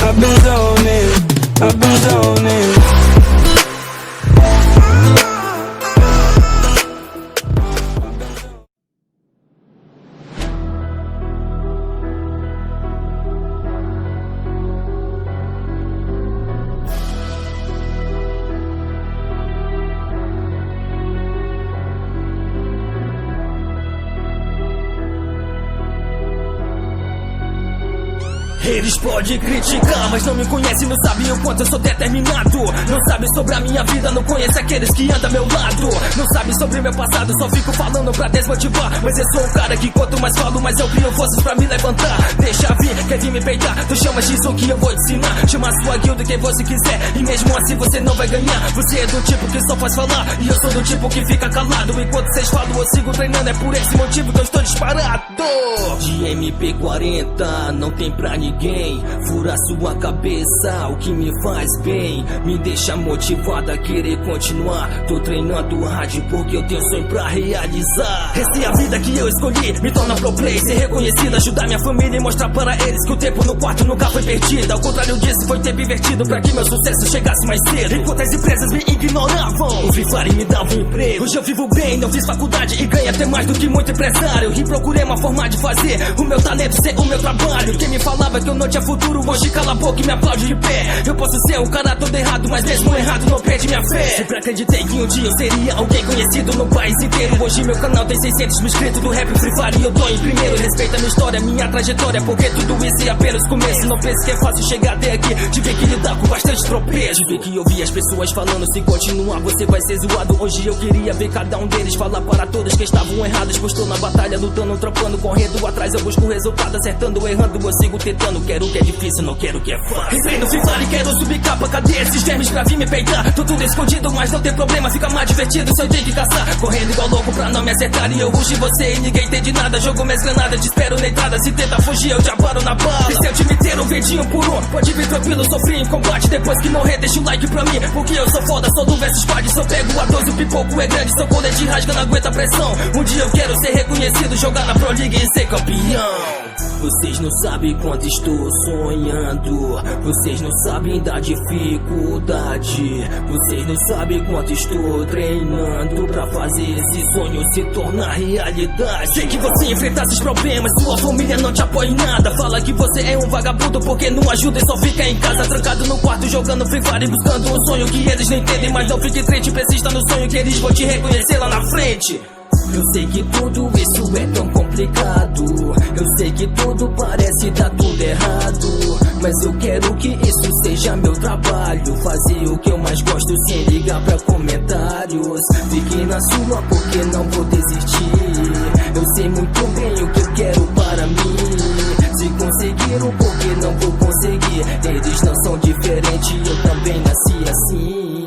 I've been zoning, I've been zoning. Eles podem criticar, mas não me conhecem, não sabem o quanto eu sou determinado. Não sabem sobre a minha vida, não conhecem aqueles que andam ao meu lado. Não sabem sobre meu passado, só fico falando pra desmotivar. Mas eu sou um cara que quanto mais falo, mais eu crio forças pra me levantar. Deixa vir, quer vir me peitar, tu chama X o que eu vou te ensinar. Chama a sua guilda quem você quiser, e mesmo assim você não vai ganhar. Você é do tipo que só faz falar, e eu sou do tipo que fica calado. Enquanto vocês falam eu sigo treinando, é por esse motivo que eu estou disparado. De MP40 não tem pra ninguém, fura sua cabeça, o que me faz bem, me deixa motivado a querer continuar. Tô treinando hard porque eu tenho sonho pra realizar. Essa é a vida que eu escolhi, me torna pro play, ser reconhecido, ajudar minha família e mostrar para eles que o tempo no quarto nunca foi perdido. Ao contrário disso, foi tempo invertido pra que meu sucesso chegasse mais cedo. Enquanto as empresas me ignoravam, o Free Fire me dava um emprego. Hoje eu vivo bem, não fiz faculdade e ganho até mais do que muito empresário. E procurei uma forma de fazer o meu talento ser o meu trabalho. Quem me falava que eu não tinha futuro, hoje cala a boca e me aplaude de pé. Eu posso ser um cara todo errado, mas mesmo errado não perde minha fé. Sempre acreditei que um dia eu seria alguém conhecido no país inteiro. Hoje meu canal tem 600 mil inscritos do rap Free Fire e eu tô em primeiro. Respeita minha história, minha trajetória, porque tudo isso é apenas começo. Não pense que é fácil chegar até aqui, tive que lidar com bastante tropeço. Tive que ouvir as pessoas falando, se continuar você vai ser zoado. Hoje eu queria ver cada um deles falar para todos que estavam errados. Pois tô na batalha, lutando, trampando, correndo atrás. Eu busco o resultado, acertando, errando, eu sigo tentando. Quero o que é difícil, não quero o que é fácil. Entrei no Free Fire e quero subir capa, cadê esses germes pra vir me peitar? Tô tudo escondido, mas não tem problema, fica mais divertido se eu tenho que caçar. Correndo igual louco pra não me acertar, e eu ruxo em você e ninguém entende nada. Jogo minhas granadas, te espero na entrada, se tenta fugir eu te aparo na bala. Esse é o time inteiro, verdinho por um, pode vir tranquilo, sofri em combate. Depois que morrer deixa o like pra mim, porque eu sou foda, sou do versus squad. Só pego a 12, o pipoco é grande, sou colete rasga, não aguenta pressão. Um dia eu quero ser reconhecido, jogar na Pro League e ser campeão. Vocês não sabem quanto estou sonhando, vocês não sabem da dificuldade, vocês não sabem quanto estou treinando pra fazer esse sonho se tornar realidade. Sei que você enfrenta esses problemas, sua família não te apoia em nada. Fala que você é um vagabundo porque não ajuda e só fica em casa, trancado no quarto jogando Free Fire, buscando um sonho que eles não entendem. Mas não fique triste, persista no sonho que eles vão te reconhecer lá na frente. Eu sei que tudo isso é tão complicado, eu sei que tudo parece dar tudo errado, mas eu quero que isso seja meu trabalho, fazer o que eu mais gosto sem ligar pra comentários. Fique na sua porque não vou desistir, eu sei muito bem o que eu quero para mim. Se conseguiram porque não vou conseguir, eles não são diferentes, eu também nasci assim.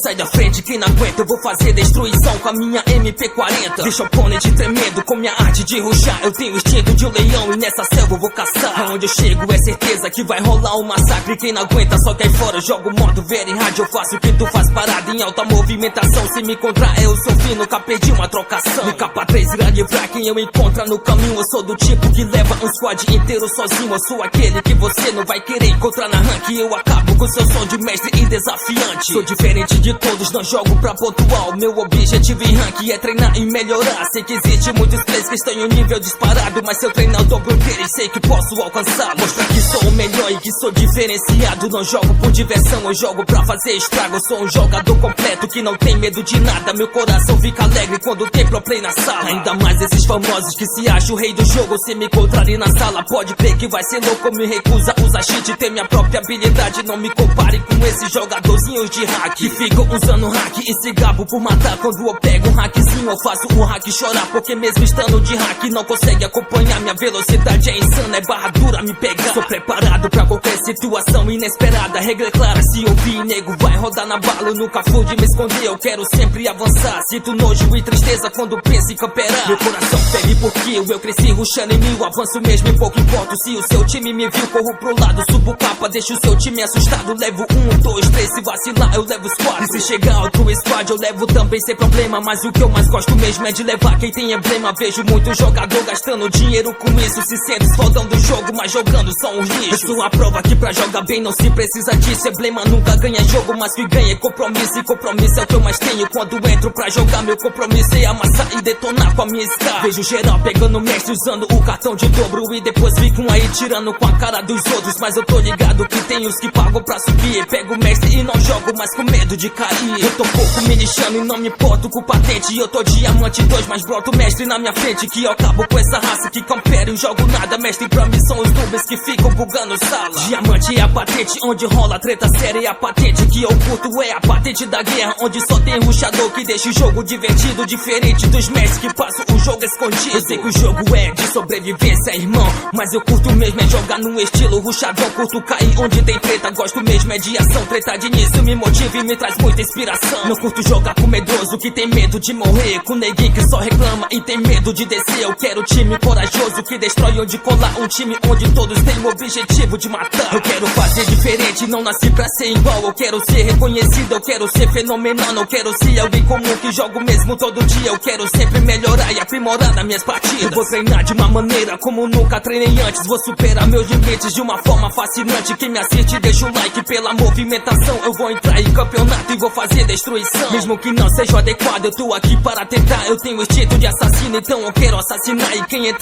Sai da frente, quem não aguenta, eu vou fazer destruição com a minha MP40. Deixa o oponente tremendo com minha arte de ruxar. Eu tenho instinto de um leão e nessa selva eu vou caçar. Aonde eu chego é certeza que vai rolar um massacre. Quem não aguenta só cai fora, jogo modo very hard. Eu faço o que tu faz parado em alta movimentação. Se me encontrar eu sou fino, nunca perdi uma trocação. No capa 3 irá livrar quem eu encontrar no caminho. Eu sou do tipo que leva um squad inteiro sozinho. Eu sou aquele que você não vai querer encontrar na rank. Eu acabo com seu som de mestre e desafiante. Sou diferente de todos, não jogo pra pontual. Meu objetivo em rank é treinar e melhorar. Sei que existe muitos players que estão em um nível disparado, mas se eu treinar o dobro deles, sei que posso alcançar. Mostrar que sou o melhor e que sou diferenciado. Não jogo por diversão, eu jogo pra fazer estrago. Eu sou um jogador completo que não tem medo de nada. Meu coração fica alegre quando tem pro play na sala. Ainda mais esses famosos que se acham o rei do jogo. Se me encontrarem na sala, pode crer que vai ser louco. Me recusa usar cheat, ter minha própria habilidade. Não me compare com esses jogadorzinhos de hack que ficam usando hack hack e se gabo por matar. Quando eu pego um hackzinho eu faço o hack chorar, porque mesmo estando de hack não consegue acompanhar. Minha velocidade é insana, é barra dura me pegar. Sou preparado pra qualquer situação inesperada. Regra clara, se ouvir nego vai rodar na bala. Eu nunca fui de me esconder, eu quero sempre avançar. Sinto nojo e tristeza quando penso em camperar. Meu coração fere porque eu cresci rushando em mil. Avanço mesmo em pouco importa. Se o seu time me viu, corro pro lado, subo capa, deixo o seu time assustado. Levo 1, 2, 3, se vacilar eu levo os 4. E se chegar outro squad eu levo também sem problema. Mas o que eu mais gosto mesmo é de levar quem tem emblema. Vejo muito jogador gastando dinheiro com isso. Se sente fodão do jogo, mas jogando são uns lixos. Eu sou a prova que pra jogar bem não se precisa disso. Emblema nunca ganha jogo, mas que ganha é compromisso. E compromisso é o que eu mais tenho quando entro pra jogar. Meu compromisso é amassar e detonar com a minha star. Vejo geral pegando mestre usando o cartão de dobro. E depois ficam aí tirando com a cara dos outros. Mas eu tô ligado que tem os que pagam pra subir. Pego o mestre e não jogo mais com medo de cair. Eu tô pouco me lixando e não me importo com patente. E eu tô diamante 2, mas broto mestre na minha frente. Que eu acabo com essa raça que campera e jogo nada. Mestre pra mim são os noobs que ficam bugando sala. Diamante é a patente onde rola treta séria. E a patente que eu curto é a patente da guerra, onde só tem rushador que deixa o jogo divertido. Diferente dos mestres que passam o jogo escondido. Eu sei que o jogo é de sobrevivência, irmão, mas eu curto mesmo é jogar no estilo rushadão. Curto cair onde tem treta, gosto mesmo é de ação. Treta de início me motiva e me traz muita inspiração. Não curto jogar com medroso que tem medo de morrer, com neguinho que só reclama e tem medo de descer. Eu quero time corajoso que destrói onde colar, um time onde todos têm o objetivo de matar. Eu quero fazer diferente, não nasci pra ser igual. Eu quero ser reconhecido, eu quero ser fenomenal. Não quero ser alguém comum que jogo mesmo todo dia. Eu quero sempre melhorar e aprimorar nas minhas partidas. Eu vou treinar de uma maneira como nunca treinei antes. Vou superar meus limites de uma forma fascinante. Quem me assiste deixa o like pela movimentação. Eu vou entrar em campeonato e vou fazer destruição. Mesmo que não seja adequado, eu tô aqui para tentar. Eu tenho instinto de assassino, então eu quero assassinar. E quem entrar